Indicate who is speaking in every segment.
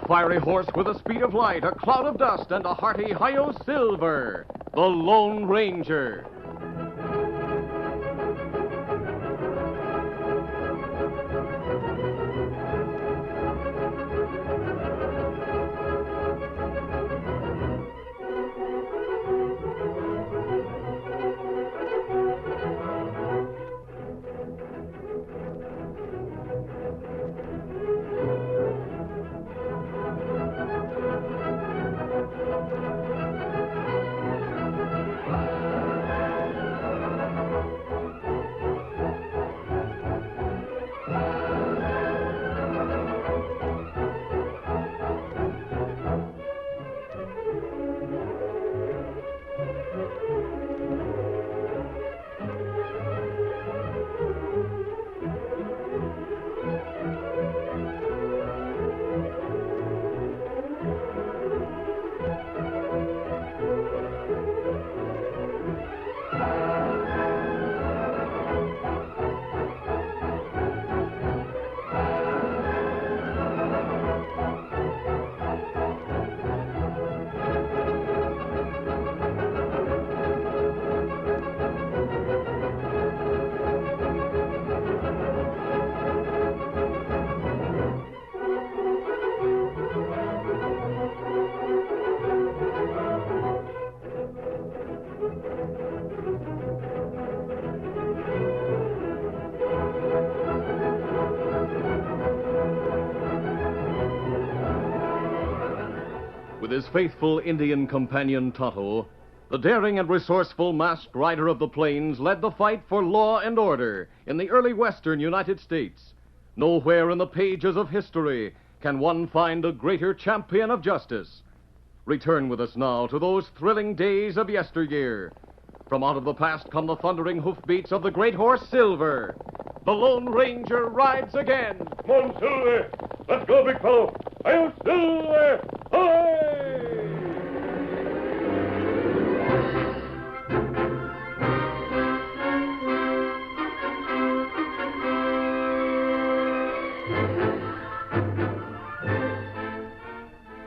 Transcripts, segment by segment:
Speaker 1: fiery horse with the speed of light, a cloud of dust, and a hearty hi-yo silver, the Lone Ranger. With his faithful Indian companion Tonto, the daring and resourceful masked rider of the plains led the fight for law and order in the early western United States. Nowhere in the pages of history can one find a greater champion of justice. Return with us now to those thrilling days of yesteryear. From out of the past come the thundering hoofbeats of the great horse Silver. The Lone Ranger rides again.
Speaker 2: Come on, Silver. Let's go, big fellow. Hi-yo, Silver! Ahoy!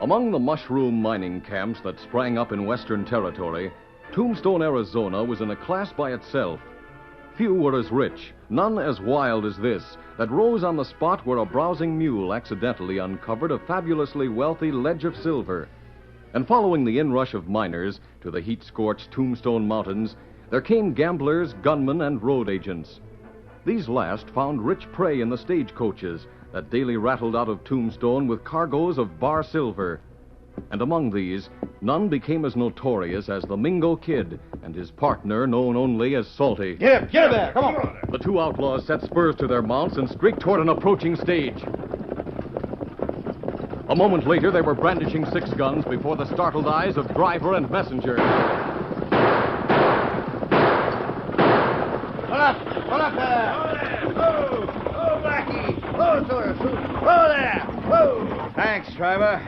Speaker 1: Among the mushroom mining camps that sprang up in Western Territory, Tombstone, Arizona was in a class by itself. Few were as rich, none as wild as this, that rose on the spot where a browsing mule accidentally uncovered a fabulously wealthy ledge of silver. And following the inrush of miners to the heat-scorched Tombstone Mountains, there came gamblers, gunmen, and road agents. These last found rich prey in the stagecoaches that daily rattled out of Tombstone with cargoes of bar silver. And among these, none became as notorious as the Mingo Kid and his partner known only as Salty.
Speaker 3: Get up there, come on.
Speaker 1: The two outlaws set spurs to their mounts and streaked toward an approaching stage. A moment later, they were brandishing six guns before the startled eyes of driver and messenger.
Speaker 3: Hold up there. Whoa, Blackie. Whoa, Sawyer. Whoa there. Whoa.
Speaker 4: Thanks, driver.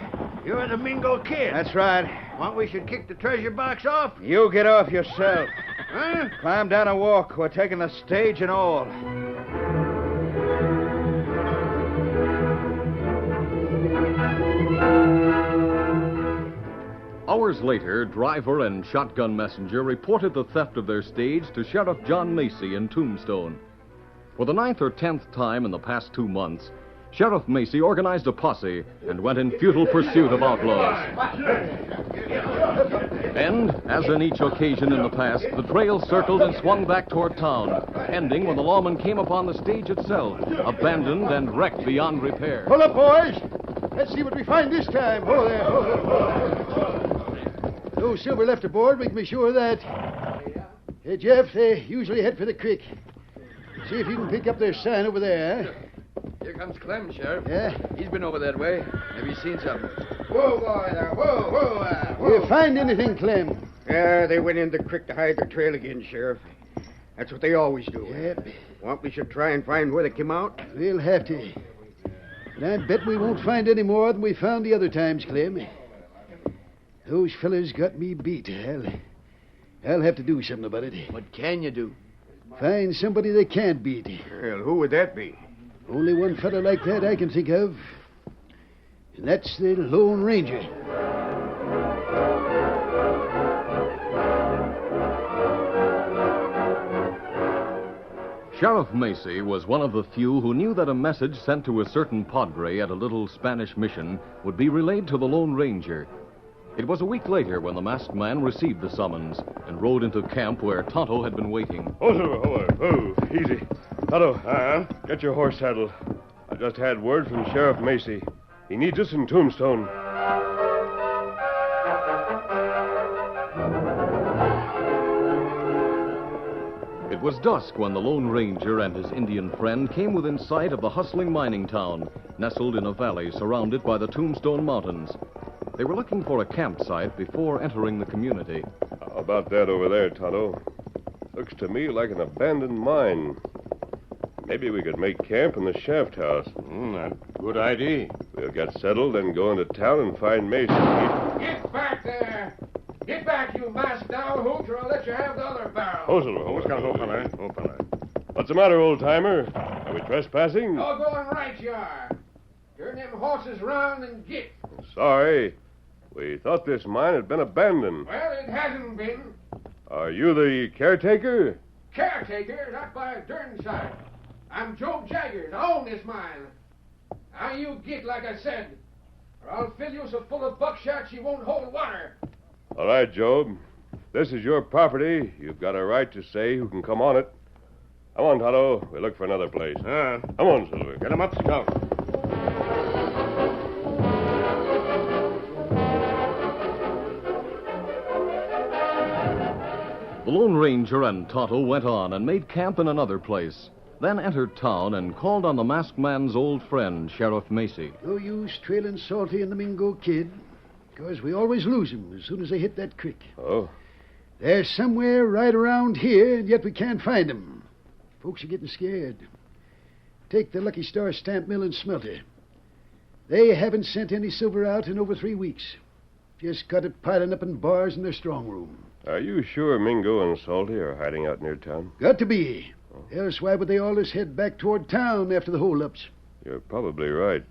Speaker 3: You're the Mingo Kid.
Speaker 4: That's right.
Speaker 3: Want we should kick the treasure box off?
Speaker 4: You get off yourself.
Speaker 3: Huh?
Speaker 4: Climb down and walk. We're taking the stage and all.
Speaker 1: Hours later, driver and shotgun messenger reported the theft of their stage to Sheriff John Macy in Tombstone. For the 9th or 10th time in the past 2 months, Sheriff Macy organized a posse and went in futile pursuit of outlaws. And, as in each occasion in the past, the trail circled and swung back toward town, ending when the lawman came upon the stage itself, abandoned and wrecked beyond repair.
Speaker 3: Hold up, boys. Let's see what we find this time. Oh, there. No silver left aboard. We can be sure of that. Hey, Jeff, they usually head for the creek. See if you can pick up their sign over there, huh?
Speaker 5: Here comes Clem, Sheriff.
Speaker 3: Yeah?
Speaker 5: He's been over that way. Have you seen something?
Speaker 3: Whoa, boy, there. Whoa. You find anything, Clem?
Speaker 6: Yeah, they went in the creek to hide their trail again, Sheriff. That's what they always do.
Speaker 3: Yep.
Speaker 6: Want we should try and find where they came out?
Speaker 3: We'll have to. And I bet we won't find any more than we found the other times, Clem. Those fellas got me beat. I'll have to do something about it.
Speaker 5: What can you do?
Speaker 3: Find somebody they can't beat.
Speaker 6: Well, who would that be?
Speaker 3: Only one fella like that I can think of. And that's the Lone Ranger.
Speaker 1: Sheriff Macy was one of the few who knew that a message sent to a certain padre at a little Spanish mission would be relayed to the Lone Ranger. It was a week later when the masked man received the summons and rode into camp where Tonto had been waiting.
Speaker 2: Oh, Silver, oh, easy. Tonto, get your horse saddled. I just had word from Sheriff Macy. He needs us in Tombstone.
Speaker 1: It was dusk when the Lone Ranger and his Indian friend came within sight of the hustling mining town, nestled in a valley surrounded by the Tombstone Mountains. They were looking for a campsite before entering the community.
Speaker 2: How about that over there, Tonto? Looks to me like an abandoned mine. Maybe we could make camp in the shaft house.
Speaker 7: Good idea.
Speaker 2: We'll get settled, then go into town and find Mason.
Speaker 8: Get back there! Get back, you masked owl hooch, or I'll let you have the other barrel.
Speaker 2: Oh, Silver, What's the matter, old-timer? Are we trespassing?
Speaker 8: Oh, going right you are. Turn them horses round and get.
Speaker 2: Sorry. We thought this mine had been abandoned.
Speaker 8: Well, it hasn't been.
Speaker 2: Are you the caretaker?
Speaker 8: Caretaker, not by a darn sight. I'm Job Jaggers. I own this mine. Now you get, like I said, or I'll fill you so full of buckshot you won't hold water.
Speaker 2: All right, Job. This is your property. You've got a right to say who can come on it. Come on, Tonto. We'll look for another place. Come on, Silver.
Speaker 7: Get him up, Scout.
Speaker 1: The Lone Ranger and Tonto went on and made camp in another place, then entered town and called on the masked man's old friend, Sheriff Macy.
Speaker 3: No use trailing Salty and the Mingo Kid, because we always lose 'em as soon as they hit that creek.
Speaker 2: Oh?
Speaker 3: They're somewhere right around here, and yet we can't find 'em. Folks are getting scared. Take the Lucky Star stamp mill and smelter. They haven't sent any silver out in over 3 weeks. Just got it piling up in bars in their strong room.
Speaker 2: Are you sure Mingo and Salty are hiding out near town?
Speaker 3: Got to be. Else why would they always head back toward town after the holdups?
Speaker 2: You're probably right.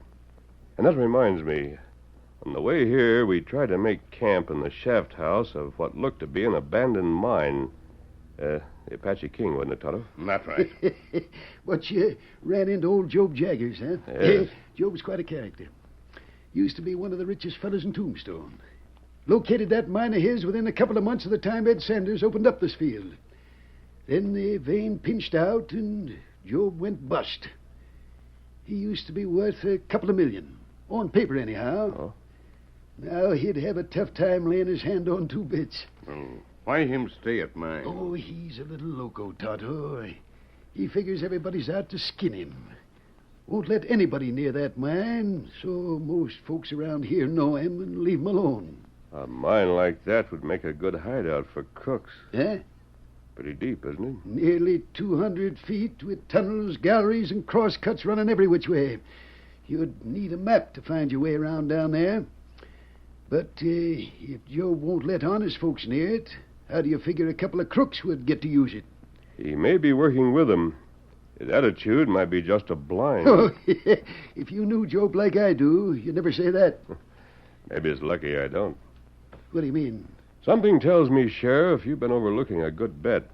Speaker 2: And that reminds me. On the way here, we tried to make camp in the shaft house of what looked to be an abandoned mine. The Apache King, wasn't it, Tonto?
Speaker 7: That's right.
Speaker 3: But you ran into old Job Jaggers, huh?
Speaker 2: Yes.
Speaker 3: Job's quite a character. Used to be one of the richest fellows in Tombstone. Located that mine of his within a couple of months of the time Ed Sanders opened up this field. Then the vein pinched out and Job went bust. He used to be worth a couple of million. On paper, anyhow.
Speaker 2: Oh?
Speaker 3: Now he'd have a tough time laying his hand on 2 bits.
Speaker 7: Why him stay at mine?
Speaker 3: Oh, he's a little loco, Tonto. He figures everybody's out to skin him. Won't let anybody near that mine, so most folks around here know him and leave him alone.
Speaker 2: A mine like that would make a good hideout for crooks.
Speaker 3: Eh?
Speaker 2: Pretty deep, isn't it?
Speaker 3: Nearly 200 feet with tunnels, galleries, and crosscuts running every which way. You'd need a map to find your way around down there. But if Job won't let honest folks near it, how do you figure a couple of crooks would get to use it?
Speaker 2: He may be working with them. His attitude might be just a blind.
Speaker 3: Oh, if you knew Job like I do, you'd never say that.
Speaker 2: Maybe it's lucky I don't.
Speaker 3: What do you mean?
Speaker 2: Something tells me, Sheriff, you've been overlooking a good bet.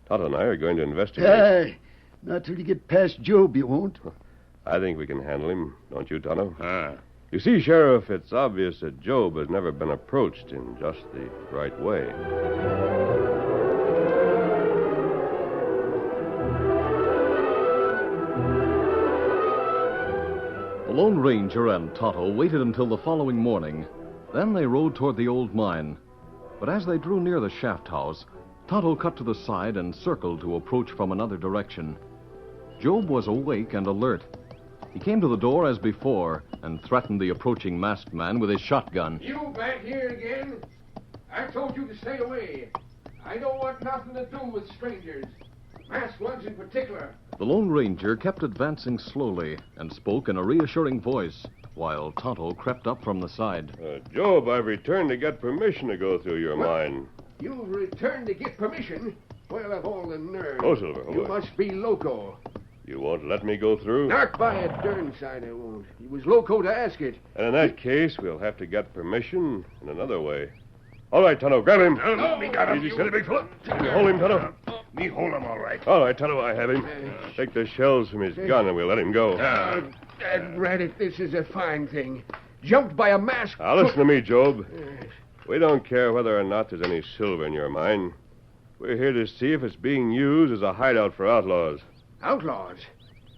Speaker 2: Tonto and I are going to investigate.
Speaker 3: Not till you get past Job, you won't.
Speaker 2: I think we can handle him, don't you, Tonto?
Speaker 7: Ah.
Speaker 2: You see, Sheriff, it's obvious that Job has never been approached in just the right way.
Speaker 1: The Lone Ranger and Tonto waited until the following morning. Then they rode toward the old mine. But as they drew near the shaft house, Tonto cut to the side and circled to approach from another direction. Job was awake and alert. He came to the door as before and threatened the approaching masked man with his shotgun.
Speaker 8: You back here again? I told you to stay away. I don't want nothing to do with strangers. Masked ones in particular.
Speaker 1: The Lone Ranger kept advancing slowly and spoke in a reassuring voice, while Tonto crept up from the side.
Speaker 2: Job, I've returned to get permission to go through your mine.
Speaker 8: You've returned to get permission? Well, of all the nerve.
Speaker 2: Oh, Silver.
Speaker 8: You must be loco.
Speaker 2: You won't let me go through?
Speaker 8: Not by a darn sight I won't. He was loco to ask it.
Speaker 2: And in that case, we'll have to get permission in another way. All right, Tonto, grab him.
Speaker 7: Me got him.
Speaker 2: Easy, steady, big fella. You hold him, Tonto.
Speaker 7: Me hold him all right.
Speaker 2: All right, Tonto, I have him. Take the shells from his gun and we'll let him go.
Speaker 8: Drat it, this is a fine thing. Jumped by a masked...
Speaker 2: Now, listen to me, Job. We don't care whether or not there's any silver in your mine. We're here to see if it's being used as a hideout for outlaws.
Speaker 8: Outlaws?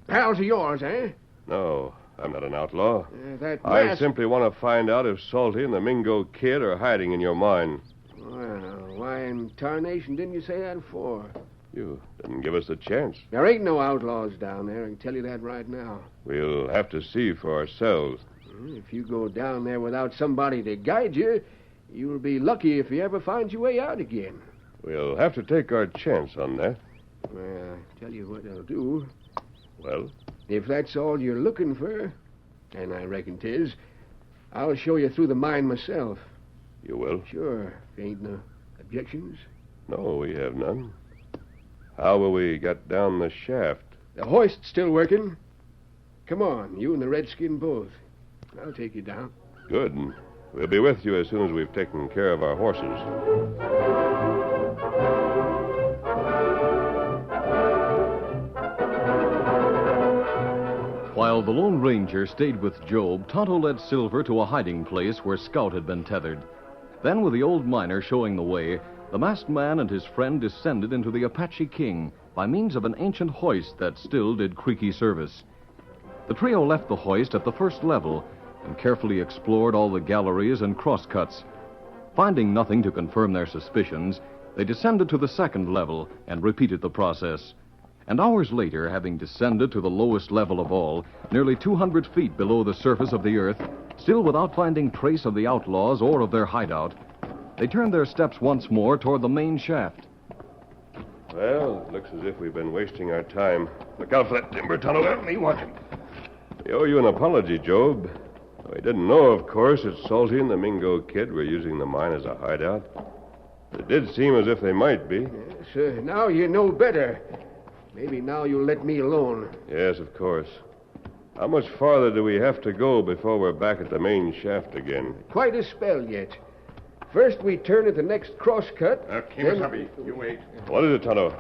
Speaker 8: Pals of yours, eh?
Speaker 2: No, I'm not an outlaw.
Speaker 8: That
Speaker 2: I
Speaker 8: mask...
Speaker 2: simply want to find out if Salty and the Mingo Kid are hiding in your mine.
Speaker 8: Well, why in tarnation didn't you say that for?
Speaker 2: You didn't give us a chance.
Speaker 8: There ain't no outlaws down there, I can tell you that right now.
Speaker 2: We'll have to see for ourselves.
Speaker 8: If you go down there without somebody to guide you, you'll be lucky if you ever find your way out again.
Speaker 2: We'll have to take our chance on that.
Speaker 8: Well, I'll tell you what I'll do.
Speaker 2: Well?
Speaker 8: If that's all you're looking for, and I reckon 'tis, I'll show you through the mine myself.
Speaker 2: You will?
Speaker 8: Sure. If ain't no objections.
Speaker 2: No, we have none. How will we get down the shaft?
Speaker 8: The hoist's still working. Come on, you and the redskin both. I'll take you down.
Speaker 2: Good. We'll be with you as soon as we've taken care of our horses.
Speaker 1: While the Lone Ranger stayed with Job, Tonto led Silver to a hiding place where Scout had been tethered. Then, with the old miner showing the way, the masked man and his friend descended into the Apache King by means of an ancient hoist that still did creaky service. The trio left the hoist at the first level and carefully explored all the galleries and crosscuts. Finding nothing to confirm their suspicions, they descended to the second level and repeated the process. And hours later, having descended to the lowest level of all, nearly 200 feet below the surface of the earth, still without finding trace of the outlaws or of their hideout, they turned their steps once more toward the main shaft.
Speaker 2: Well, it looks as if we've been wasting our time. Look out for that timber, Tonto.
Speaker 7: Me want him.
Speaker 2: We owe you an apology, Job. We didn't know, of course, that Salty and the Mingo Kid were using the mine as a hideout. It did seem as if they might be.
Speaker 8: Yes, now you know better. Maybe now you'll let me alone.
Speaker 2: Yes, of course. How much farther do we have to go before we're back at the main shaft again?
Speaker 8: Quite a spell yet. First we turn at the next crosscut.
Speaker 7: Kimasabi, you wait.
Speaker 2: What is it, Tonto?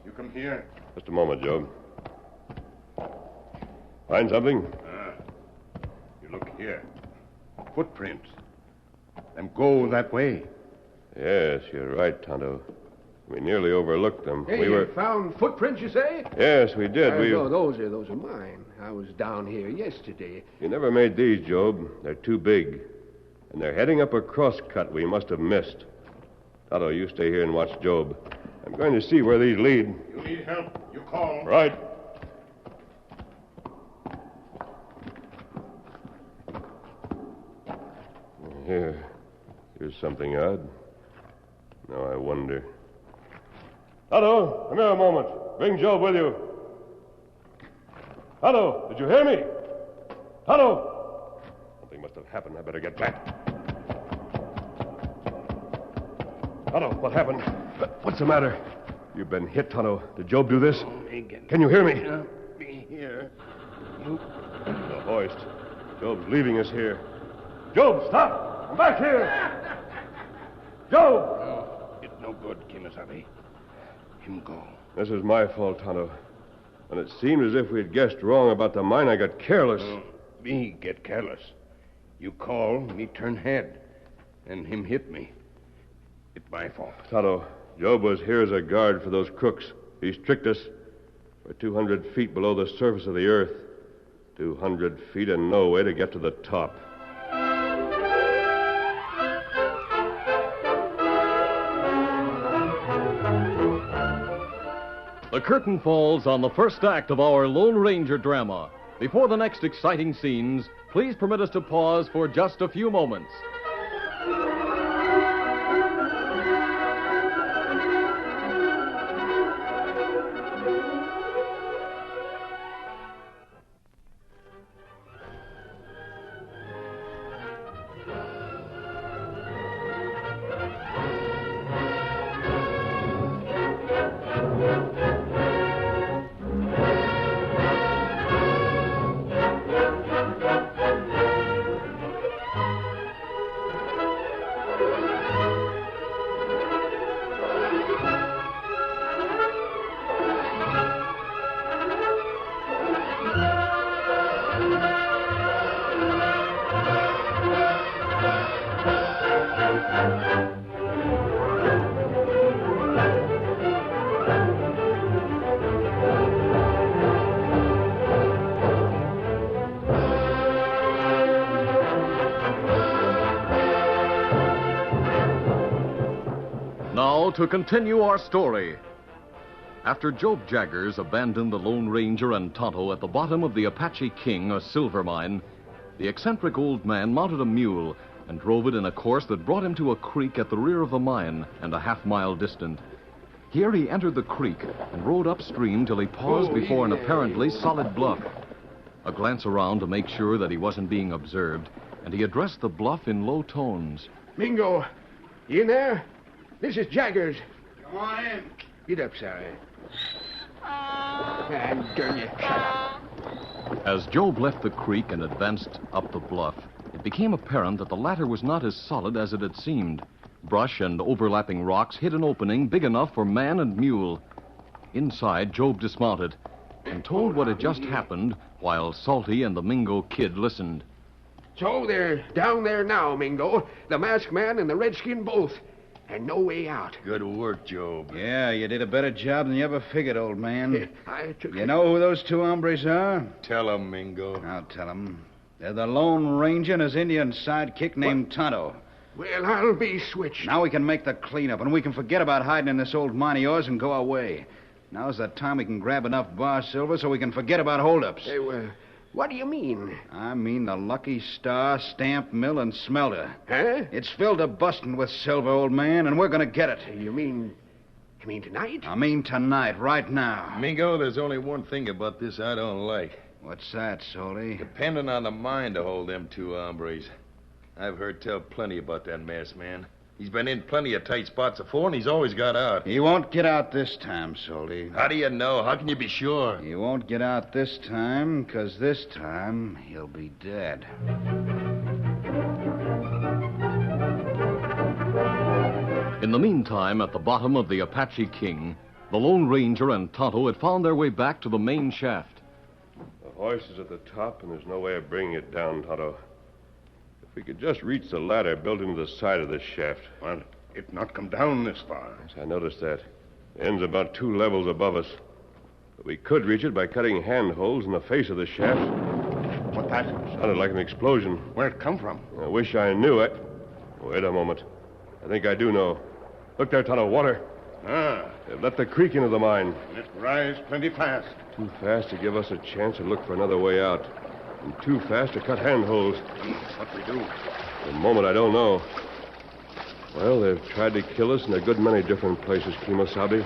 Speaker 7: You come here.
Speaker 2: Just a moment, Job. Find something?
Speaker 7: You look here. Footprints. Them go that way.
Speaker 2: Yes, you're right, Tonto. We nearly overlooked them.
Speaker 8: Hey, you found footprints, you say?
Speaker 2: Yes, we did.
Speaker 8: No, those are mine. I was down here yesterday.
Speaker 2: You never made these, Job. They're too big. And they're heading up a crosscut we must have missed. Tonto, you stay here and watch Job. I'm going to see where these lead.
Speaker 7: You need help. You call.
Speaker 2: Right. Here's something odd. Now I wonder. Tonto, come here a moment. Bring Job with you. Tonto, did you hear me? Tonto! Something must have happened. I better get back. Tonto, what happened? What's the matter? You've been hit, Tonto. Did Job do this? Can you hear me?
Speaker 7: Be here.
Speaker 2: The hoist. Job's leaving us here. Job, stop! Come back here! Job!
Speaker 7: No, it's no good, Kimasabi. Him go.
Speaker 2: This is my fault, Tonto. When it seemed as if we'd guessed wrong about the mine, I got careless.
Speaker 7: Me get careless. You call, me turn head. And him hit me. It's my fault.
Speaker 2: Tonto, Job was here as a guard for those crooks. He's tricked us. We're 200 feet below the surface of the earth. 200 feet and no way to get to the top.
Speaker 1: The curtain falls on the first act of our Lone Ranger drama. Before the next exciting scenes, please permit us to pause for just a few moments. to continue our story. After Job Jaggers abandoned the Lone Ranger and Tonto at the bottom of the Apache King, a silver mine, the eccentric old man mounted a mule and drove it in a course that brought him to a creek at the rear of the mine and a half-mile distant. Here he entered the creek and rode upstream till he paused before an apparently solid bluff. A glance around to make sure that he wasn't being observed, and he addressed the bluff in low tones.
Speaker 8: Mingo, you in there? This is Jaggers.
Speaker 6: Come on in.
Speaker 8: Get up, Sarah. And darn you, shut up.
Speaker 1: As Job left the creek and advanced up the bluff, it became apparent that the latter was not as solid as it had seemed. Brush and overlapping rocks hid an opening big enough for man and mule. Inside, Job dismounted and told what had just happened while Salty and the Mingo Kid listened.
Speaker 8: So they're down there now, Mingo. The masked man and the redskin both. And no way out.
Speaker 7: Good work, Job.
Speaker 4: Yeah, you did a better job than you ever figured, old man.
Speaker 8: I took
Speaker 4: You know who those two hombres are?
Speaker 7: Tell him, Mingo.
Speaker 4: I'll tell them. They're the Lone Ranger and his Indian sidekick named Tonto.
Speaker 8: Well, I'll be switched.
Speaker 4: Now we can make the cleanup, and we can forget about hiding in this old mine of yours and go our way. Now's the time we can grab enough bar silver so we can forget about holdups.
Speaker 8: Hey, what do you mean?
Speaker 4: I mean the Lucky Star stamp mill and smelter.
Speaker 8: Huh?
Speaker 4: It's filled to busting with silver, old man, and we're going to get it.
Speaker 8: You mean tonight?
Speaker 4: I mean tonight, right now.
Speaker 7: Mingo, there's only one thing about this I don't like.
Speaker 4: What's that, Salty?
Speaker 7: Depending on the mine to hold them two hombres. I've heard tell plenty about that masked man. He's been in plenty of tight spots before, and he's always got out.
Speaker 4: He won't get out this time, Salty.
Speaker 7: How do you know? How can you be sure?
Speaker 4: He won't get out this time, because this time he'll be dead.
Speaker 1: In the meantime, at the bottom of the Apache King, the Lone Ranger and Tonto had found their way back to the main shaft.
Speaker 2: The hoist is at the top, and there's no way of bringing it down, Tonto. If we could just reach the ladder built into the side of this shaft.
Speaker 7: Well, it not come down this far.
Speaker 2: Yes, I noticed that. The end's about 2 levels above us. But we could reach it by cutting handholds in the face of the shaft.
Speaker 7: What that?
Speaker 2: Sounded like an explosion.
Speaker 7: Where'd it come from?
Speaker 2: I wish I knew it. Wait a moment. I think I do know. Look there, Tonto, water.
Speaker 7: Ah,
Speaker 2: They've let the creek into the mine.
Speaker 7: and it rise plenty fast.
Speaker 2: Too fast to give us a chance to look for another way out. And too fast to cut handholds.
Speaker 7: What we do?
Speaker 2: For the moment, I don't know. Well, they've tried to kill us in a good many different places, Kimosabe.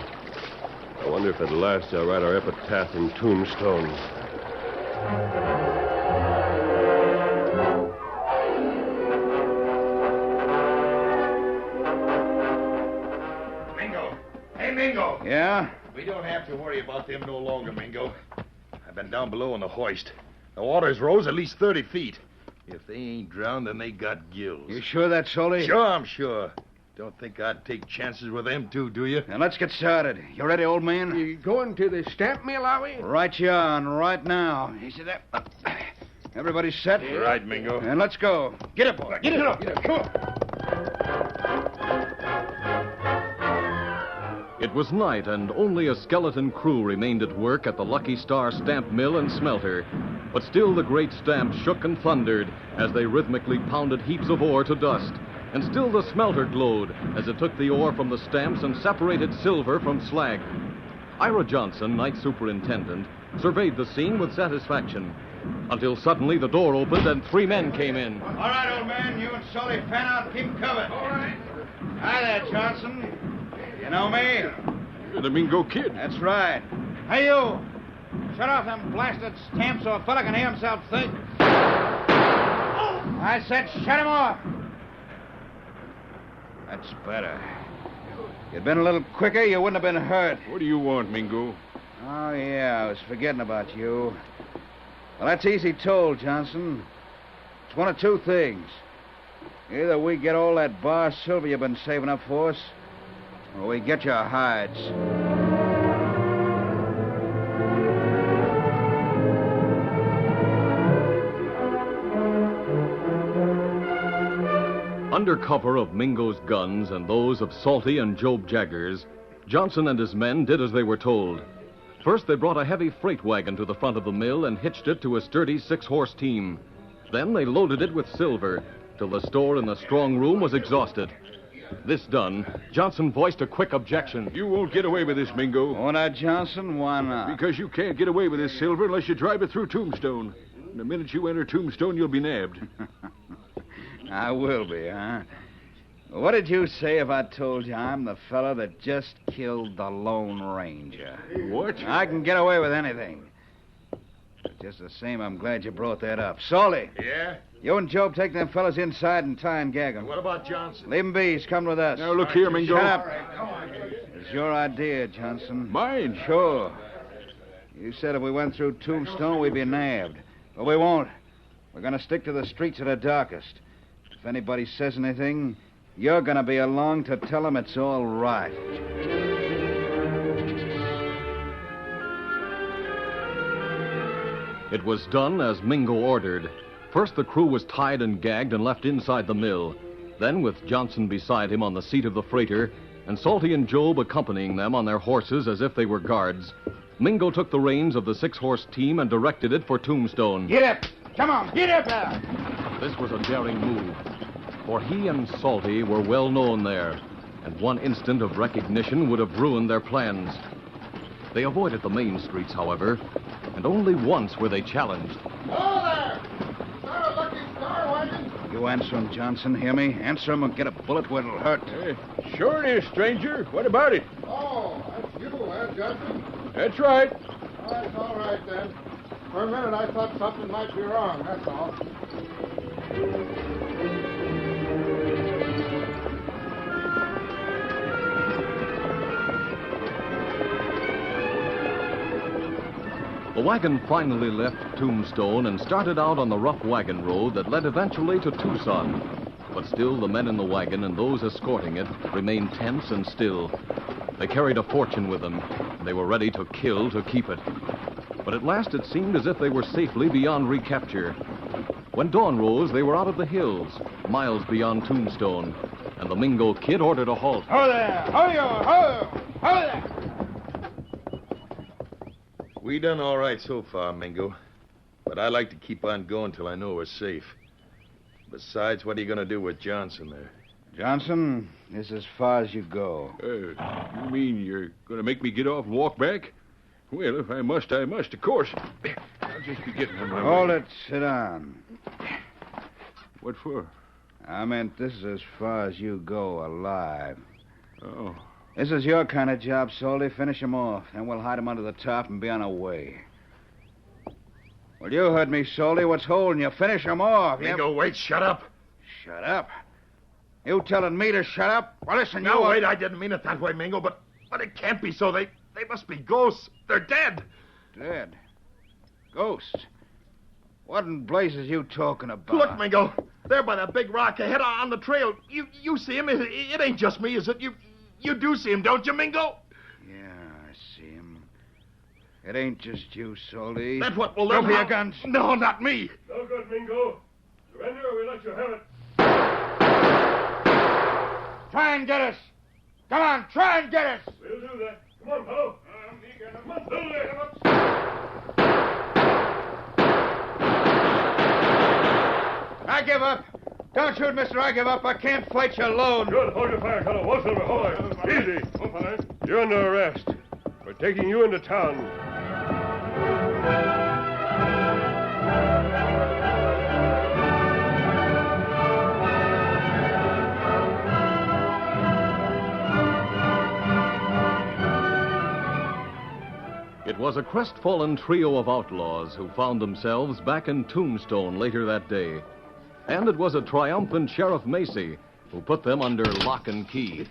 Speaker 2: I wonder if at last they'll write our epitaph in Tombstone.
Speaker 7: Mingo! Hey, Mingo!
Speaker 4: Yeah?
Speaker 7: We don't have to worry about them no longer, Mingo. I've been down below on the hoist. The water's rose at least 30 feet. If they ain't drowned, then they got gills.
Speaker 4: You sure that's Salty?
Speaker 7: Sure, I'm sure. Don't think I'd take chances with them, too, do you?
Speaker 4: Now, let's get started. You ready, old man?
Speaker 8: You going to the stamp mill, are we?
Speaker 4: Right you are, and right now. Easy there. Everybody set?
Speaker 7: Right, Mingo.
Speaker 4: And let's go. Get up, boy. Get up.
Speaker 7: Come on.
Speaker 1: It was night, and only a skeleton crew remained at work at the Lucky Star stamp mill and smelter. But still the great stamps shook and thundered as they rhythmically pounded heaps of ore to dust. And still the smelter glowed as it took the ore from the stamps and separated silver from slag. Ira Johnson, night superintendent, surveyed the scene with satisfaction. Until suddenly the door opened and 3 men came in.
Speaker 4: All right, old man. You and Salty fan out and keep covered. All right. Hi there, Johnson. You know me?
Speaker 1: You're the Mingo Kid.
Speaker 4: That's right. Hey, you. Shut off them blasted stamps so a fella can hear himself think. I said shut him off. That's better. If you'd been a little quicker, you wouldn't have been hurt.
Speaker 7: What do you want, Mingo?
Speaker 4: Oh, yeah, I was forgetting about you. Well, that's easy told, Johnson. It's one of 2 things. Either we get all that bar silver you've been saving up for us, or we get your hides.
Speaker 1: Under cover of Mingo's guns and those of Salty and Job Jaggers, Johnson and his men did as they were told. First, they brought a heavy freight wagon to the front of the mill and hitched it to a sturdy 6-horse team. Then they loaded it with silver till the store in the strong room was exhausted. This done, Johnson voiced a quick objection.
Speaker 9: You won't get away with this, Mingo.
Speaker 4: Oh, now, Johnson, why not?
Speaker 9: Because you can't get away with this silver unless you drive it through Tombstone. And the minute you enter Tombstone, you'll be nabbed.
Speaker 4: I will be, huh? What did you say if I told you I'm the fella that just killed the Lone Ranger?
Speaker 9: What?
Speaker 4: I can get away with anything. But just the same, I'm glad you brought that up. Salty.
Speaker 7: Yeah?
Speaker 4: You and Job take them fellas inside and tie and gag them.
Speaker 7: What about Johnson?
Speaker 4: Leave him be. He's coming with us.
Speaker 9: Now, look here, Mingo.
Speaker 4: Shut up. It's your idea, Johnson.
Speaker 9: Mine?
Speaker 4: Sure. You said if we went through Tombstone, we'd be nabbed. But we won't. We're going to stick to the streets of the darkest. If anybody says anything, you're going to be along to tell them it's all right.
Speaker 1: It was done as Mingo ordered. First, the crew was tied and gagged and left inside the mill. Then, with Johnson beside him on the seat of the freighter, and Salty and Job accompanying them on their horses as if they were guards, Mingo took the reins of the 6-horse team and directed it for Tombstone.
Speaker 6: Get up! Come on, get up now!
Speaker 1: This was a daring move, for he and Salty were well known there, and one instant of recognition would have ruined their plans. They avoided the main streets, however, and only once were they challenged.
Speaker 8: Hello there! Is that a lucky star wagon?
Speaker 4: You answer him, Johnson. Hear me? Answer him or get a bullet where it'll hurt.
Speaker 9: Sure it is, stranger. What about it?
Speaker 8: Oh, that's you, Johnson?
Speaker 9: That's right.
Speaker 8: Oh, that's all right, then. For a minute, I thought something might be wrong, that's all.
Speaker 1: The wagon finally left Tombstone and started out on the rough wagon road that led eventually to Tucson. But still, the men in the wagon and those escorting it remained tense and still. They carried a fortune with them. They were ready to kill to keep it. But at last it seemed as if they were safely beyond recapture. When dawn rose, they were out of the hills, miles beyond Tombstone, and the Mingo Kid ordered a halt.
Speaker 8: Ho there! Ho there!
Speaker 7: We done all right so far, Mingo. But I like to keep on going till I know we're safe. Besides, what are you going to do with Johnson there?
Speaker 4: Johnson, this is as far as you go.
Speaker 9: You mean you're going to make me get off and walk back? Well, if I must, I must, of course. I'll just be getting on my
Speaker 4: Hold
Speaker 9: way.
Speaker 4: it. Sit down.
Speaker 9: What for?
Speaker 4: I meant this is as far as you go alive.
Speaker 9: Oh.
Speaker 4: This is your kind of job, Salty. Finish him off. Then we'll hide him under the top and be on our way. Well, you heard me, Salty. What's holding you? Finish him off.
Speaker 7: Mingo, wait, shut up.
Speaker 4: Shut up? You telling me to shut up? Well, listen,
Speaker 7: No,
Speaker 4: you...
Speaker 7: wait, I didn't mean it that way, Mingo, but it can't be so. They must be ghosts. They're dead.
Speaker 4: Dead? Ghosts? What in blazes you talking about?
Speaker 7: Look, Mingo, there by that big rock ahead on the trail. You see him? It ain't just me, is it? You do see him, don't you, Mingo?
Speaker 4: Yeah, I see him. It ain't just you, Salty.
Speaker 7: That's what will
Speaker 4: Go
Speaker 7: let
Speaker 4: for your guns.
Speaker 7: No, not me.
Speaker 2: No good, Mingo. Surrender or we let you have it.
Speaker 8: Try and get us! Come on, try and get us!
Speaker 2: We'll do that. Come on, fellow. Come on,
Speaker 4: I give up. Don't shoot, mister. I give up. I can't fight you alone.
Speaker 2: Good. Hold your fire, fellow. Wall Silver, hold it. Easy. You're under arrest. We're taking you into town.
Speaker 1: It was a crestfallen trio of outlaws who found themselves back in Tombstone later that day. And it was a triumphant Sheriff Macy who put them under lock and key.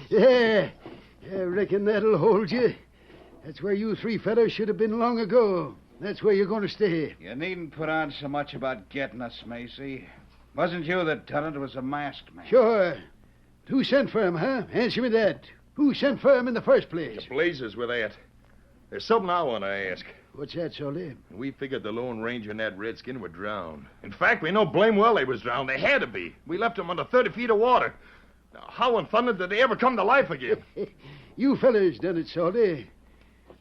Speaker 3: Yeah, I reckon that'll hold you. That's where you three fellows should have been long ago. That's where you're going to stay.
Speaker 4: You needn't put on so much about getting us, Macy. Wasn't you that told it was a masked man?
Speaker 3: Sure. Who sent for him, huh? Answer me that. Who sent for him in the first place?
Speaker 7: The blazes were that. There's something I want to ask.
Speaker 3: What's that, Salty?
Speaker 7: We figured the Lone Ranger and that Redskin were drowned. In fact, we know blame well they was drowned. They had to be. We left them under 30 feet of water. Now, how in thunder did they ever come to life again?
Speaker 3: You fellas done it, Salty.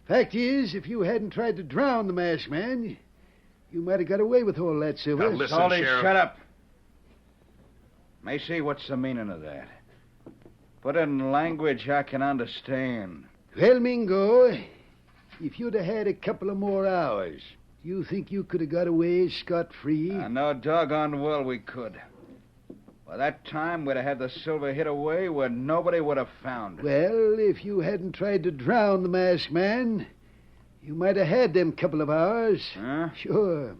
Speaker 3: Fact is, if you hadn't tried to drown the masked man, you might have got away with all that silver.
Speaker 7: Now, listen,
Speaker 4: Salty,
Speaker 7: Sheriff.
Speaker 4: shut up. Macy, what's the meaning of that? Put it in language I can understand.
Speaker 3: Well, Mingo, if you'd have had a couple of more hours, you think you could have got away scot-free?
Speaker 4: I know doggone well we could. By that time, we'd have had the silver hid away where nobody would have found it.
Speaker 3: Well, if you hadn't tried to drown the masked man, you might have had them couple of hours.
Speaker 4: Huh?
Speaker 3: Sure.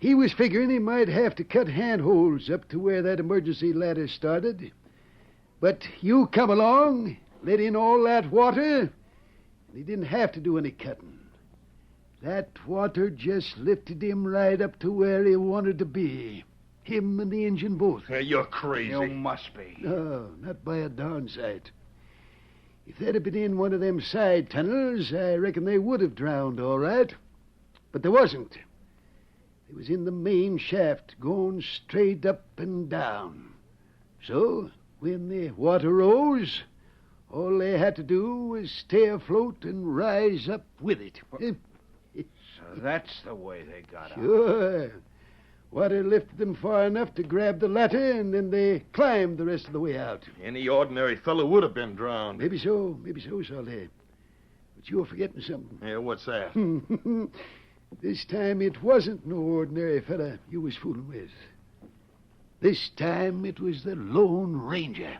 Speaker 3: He was figuring he might have to cut handholds up to where that emergency ladder started. But you come along, let in all that water, and he didn't have to do any cutting. That water just lifted him right up to where he wanted to be. Him and the engine both.
Speaker 7: Hey, you're crazy.
Speaker 4: You must be.
Speaker 3: No, not by a darn sight. If they'd have been in one of them side tunnels, I reckon they would have drowned all right. But there wasn't. They was in the main shaft, going straight up and down. So, when the water rose, all they had to do was stay afloat and rise up with it.
Speaker 4: So that's the way they got out.
Speaker 3: Sure. Water lifted them far enough to grab the ladder, and then they climbed the rest of the way out.
Speaker 7: Any ordinary fellow would have been drowned.
Speaker 3: Maybe so, Salty. But you're forgetting something.
Speaker 7: Yeah, what's that?
Speaker 3: This time it wasn't no ordinary fella you was fooling with. This time it was the Lone Ranger.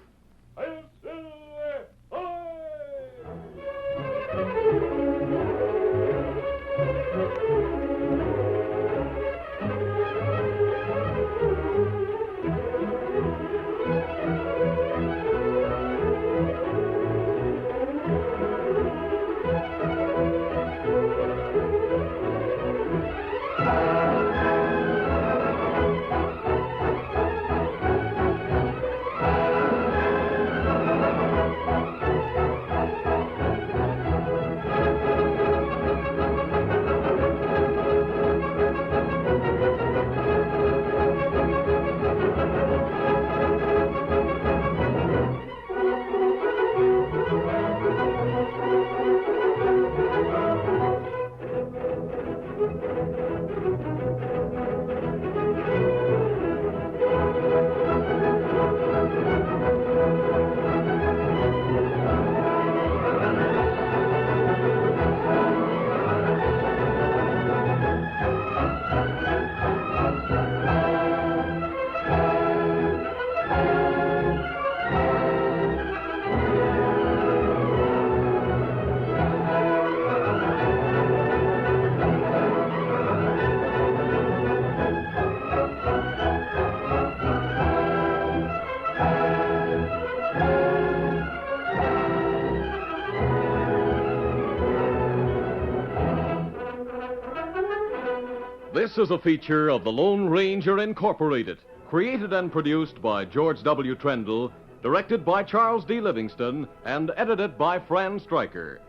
Speaker 1: This is a feature of the Lone Ranger Incorporated, created and produced by George W. Trendle, directed by Charles D. Livingston, and edited by Fran Stryker.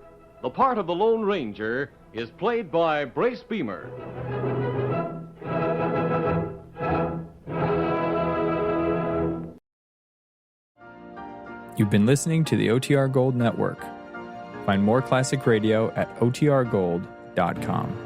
Speaker 1: The part of the Lone Ranger is played by Brace Beamer.
Speaker 10: You've been listening to the OTR Gold Network. Find more classic radio at otrgold.com.